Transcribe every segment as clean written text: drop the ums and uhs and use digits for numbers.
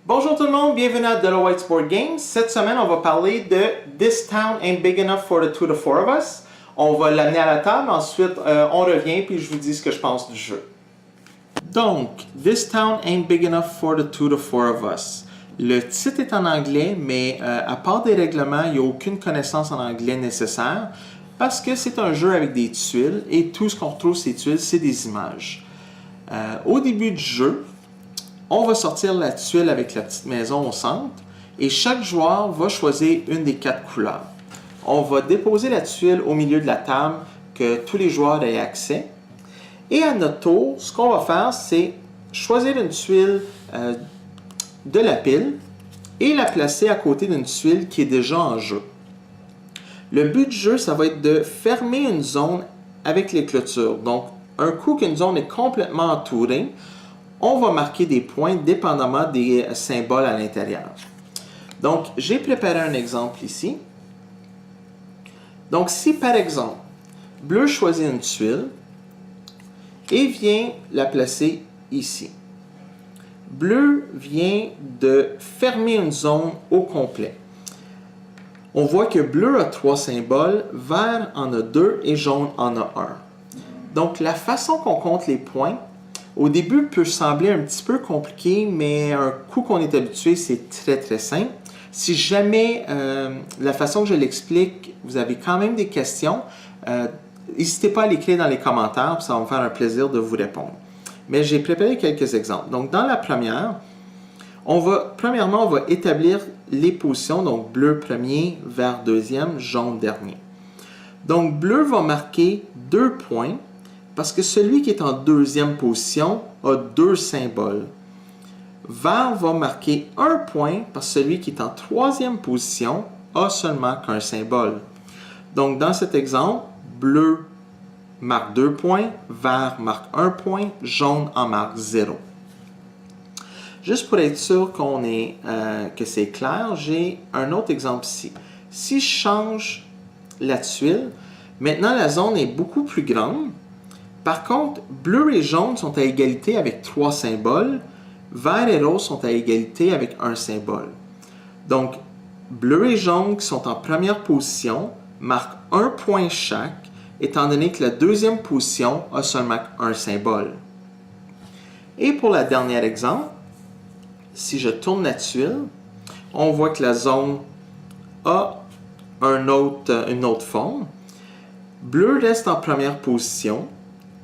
Bonjour tout le monde, bienvenue à Delaware White Sport Games. Cette semaine, on va parler de This Town Ain't Big Enough for the Two to Four of Us. On va l'amener à la table, ensuite on revient puis je vous dis ce que je pense du jeu. Donc, This Town Ain't Big Enough for the Two to Four of Us. Le titre est en anglais, mais à part des règlements, il n'y a aucune connaissance en anglais nécessaire parce que c'est un jeu avec des tuiles et tout ce qu'on retrouve ces tuiles, c'est des images. Au début du jeu, on va sortir la tuile avec la petite maison au centre et chaque joueur va choisir une des 4 couleurs. On va déposer la tuile au milieu de la table que tous les joueurs aient accès. Et à notre tour, ce qu'on va faire, c'est choisir une tuile de la pile et la placer à côté d'une tuile qui est déjà en jeu. Le but du jeu, ça va être de fermer une zone avec les clôtures. Donc, un coup qu'une zone est complètement entourée, on va marquer des points dépendamment des symboles à l'intérieur. Donc, j'ai préparé un exemple ici. Donc, si par exemple, bleu choisit une tuile et vient la placer ici. Bleu vient de fermer une zone au complet. On voit que bleu a 3 symboles, vert en a 2 et jaune en a 1. Donc, la façon qu'on compte les points, au début, peut sembler un petit peu compliqué, mais un coup qu'on est habitué, c'est très simple. Si jamais la façon que je l'explique, vous avez quand même des questions, n'hésitez pas à l'écrire dans les commentaires, ça va me faire un plaisir de vous répondre. Mais j'ai préparé quelques exemples. Donc, dans la première, premièrement, on va établir les positions, donc bleu premier, vert deuxième, jaune dernier. Donc, bleu va marquer 2 points, parce que celui qui est en deuxième position a 2 symboles. Vert va marquer 1 point parce que celui qui est en troisième position a seulement qu'un symbole. Donc, dans cet exemple, bleu marque 2 points, vert marque 1 point, jaune en marque 0. Juste pour être sûr que c'est clair, j'ai un autre exemple ici. Si je change la tuile, maintenant la zone est beaucoup plus grande. Par contre, bleu et jaune sont à égalité avec 3 symboles, vert et rose sont à égalité avec 1 symbole. Donc, bleu et jaune qui sont en première position marquent 1 point chaque, étant donné que la deuxième position a seulement 1 symbole. Et pour le dernier exemple, si je tourne la tuile, on voit que la zone a une autre forme. Bleu reste en première position,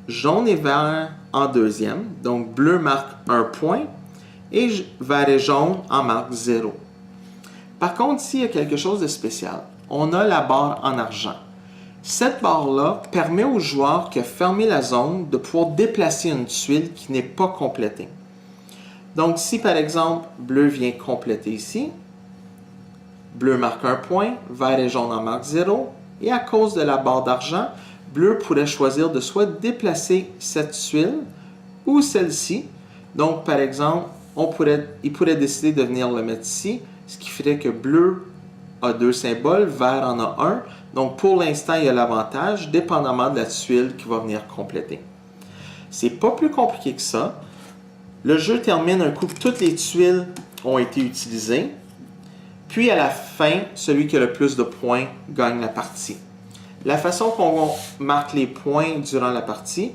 jaune et vert en deuxième, donc bleu marque 1 point et vert et jaune en marque 0. Par contre, ici, il y a quelque chose de spécial. On a la barre en argent. Cette barre-là permet aux joueurs qui ont fermé la zone de pouvoir déplacer une tuile qui n'est pas complétée. Donc, si par exemple, bleu vient compléter ici, bleu marque 1 point, vert et jaune en marque 0, et à cause de la barre d'argent, bleu pourrait choisir de soit déplacer cette tuile ou celle-ci. Donc, par exemple, il pourrait décider de venir le mettre ici, ce qui ferait que bleu a 2 symboles, vert en a 1. Donc, pour l'instant, il y a l'avantage, dépendamment de la tuile qui va venir compléter. C'est pas plus compliqué que ça. Le jeu termine un coup que toutes les tuiles ont été utilisées. Puis, à la fin, celui qui a le plus de points gagne la partie. La façon qu'on marque les points durant la partie,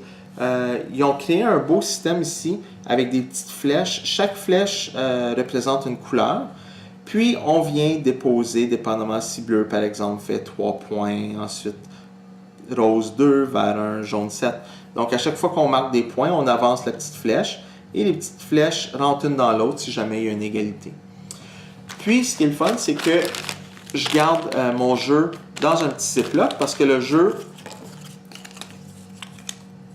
ils ont créé un beau système ici avec des petites flèches. Chaque flèche représente une couleur. Puis, on vient déposer, dépendamment si bleu, par exemple, fait 3 points. Ensuite, rose 2, vert 1, jaune 7. Donc, à chaque fois qu'on marque des points, on avance la petite flèche. Et les petites flèches rentrent une dans l'autre si jamais il y a une égalité. Puis, ce qui est le fun, c'est que je garde mon jeu dans un petit ziploc parce que le jeu,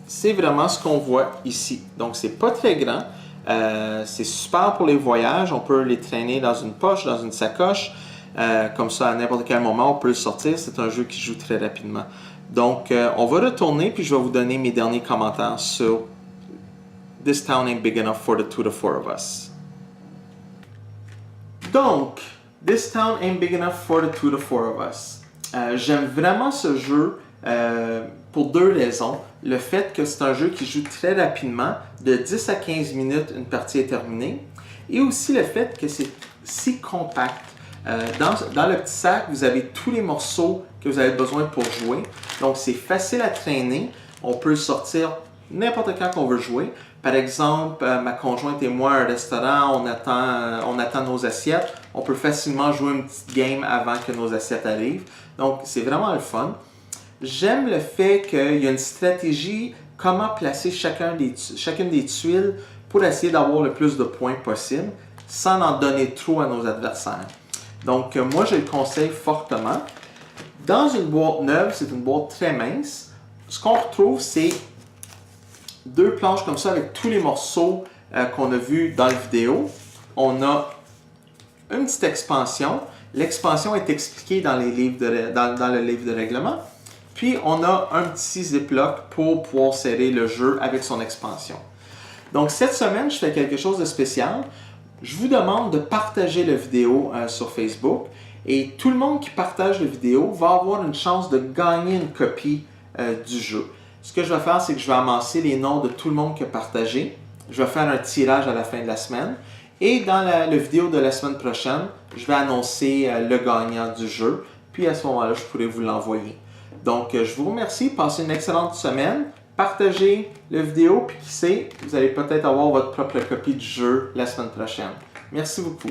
c'est vraiment ce qu'on voit ici. Donc, c'est pas très grand. C'est super pour les voyages. On peut les traîner dans une poche, dans une sacoche. Comme ça, à n'importe quel moment, on peut le sortir. C'est un jeu qui joue très rapidement. Donc, on va retourner puis je vais vous donner mes derniers commentaires sur This Town Ain't Big Enough for the Two to Four of Us. Donc, This Town Ain't Big Enough for the Two to Four of Us. J'aime vraiment ce jeu pour deux raisons. Le fait que c'est un jeu qui joue très rapidement, de 10 à 15 minutes, une partie est terminée. Et aussi le fait que c'est si compact. Dans le petit sac, vous avez tous les morceaux que vous avez besoin pour jouer. Donc, c'est facile à traîner. On peut le sortir n'importe quand qu'on veut jouer. Par exemple, ma conjointe et moi, à un restaurant, on attend nos assiettes. On peut facilement jouer une petite game avant que nos assiettes arrivent. Donc, c'est vraiment le fun. J'aime le fait qu'il y a une stratégie, comment placer chacune des tuiles pour essayer d'avoir le plus de points possible, sans en donner trop à nos adversaires. Donc, moi, je le conseille fortement. Dans une boîte neuve, c'est une boîte très mince. Ce qu'on retrouve, c'est deux planches comme ça avec tous les morceaux qu'on a vus dans la vidéo. On a une petite expansion. L'expansion est expliquée dans le livre de règlement. Puis, on a un petit ziploc pour pouvoir serrer le jeu avec son expansion. Donc, cette semaine, je fais quelque chose de spécial. Je vous demande de partager la vidéo sur Facebook. Et tout le monde qui partage la vidéo va avoir une chance de gagner une copie du jeu. Ce que je vais faire, c'est que je vais amasser les noms de tout le monde qui a partagé. Je vais faire un tirage à la fin de la semaine. Et dans la vidéo de la semaine prochaine, je vais annoncer le gagnant du jeu. Puis à ce moment-là, je pourrai vous l'envoyer. Donc, je vous remercie. Passez une excellente semaine. Partagez la vidéo. Puis qui sait, vous allez peut-être avoir votre propre copie du jeu la semaine prochaine. Merci beaucoup.